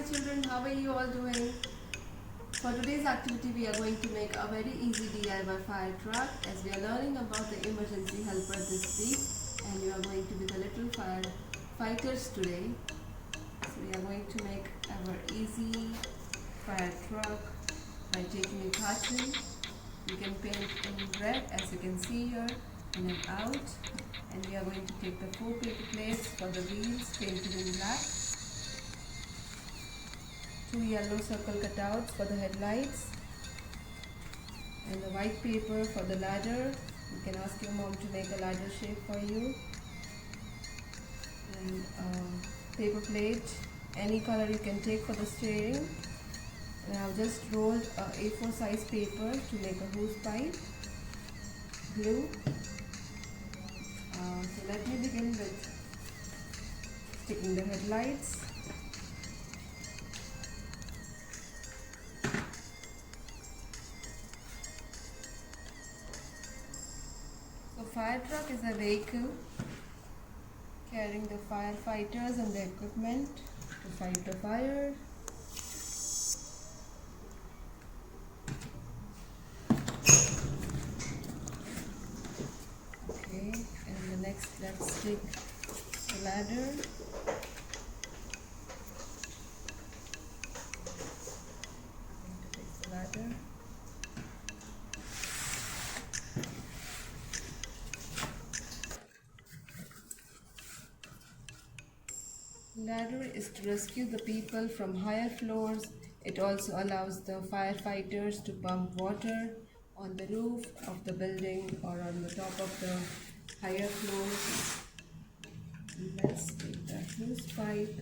children, how are you all doing? For today's activity we are going to make a very easy DIY fire truck as we are learning about the emergency helper this week, and you are going to be the little firefighters today. So we are going to make our easy fire truck by taking a carton. You can paint in red as you can see here, in and out, and we are going to take the 4 paper plates for the wheels painted in black, 2 yellow circle cutouts for the headlights, and the white paper for the ladder. You can ask your mom to make a ladder shape for you, and paper plate, any color you can take for the steering. And I've just rolled a A4 size paper to make a hose pipe, glue. So let me begin with sticking the headlights. So fire truck is a vehicle carrying the firefighters and the equipment to fight the fire. Okay, and next let's stick the ladder. Take the ladder. Ladder is to rescue the people from higher floors. It also allows the firefighters to pump water on the roof of the building or on the top of the higher floors. Let's take the hose pipe.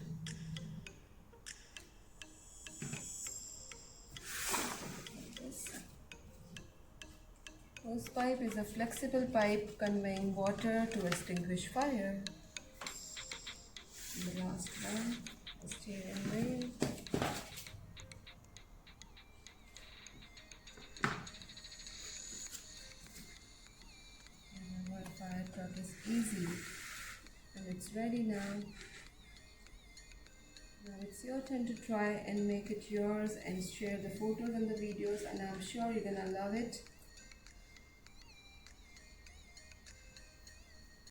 Hose pipe is a flexible pipe conveying water to extinguish fire. And the last one, the steering wheel. And our fire truck is easy, and it's ready now. Now it's your turn to try and make it yours and share the photos and the videos, and I'm sure you're gonna love it.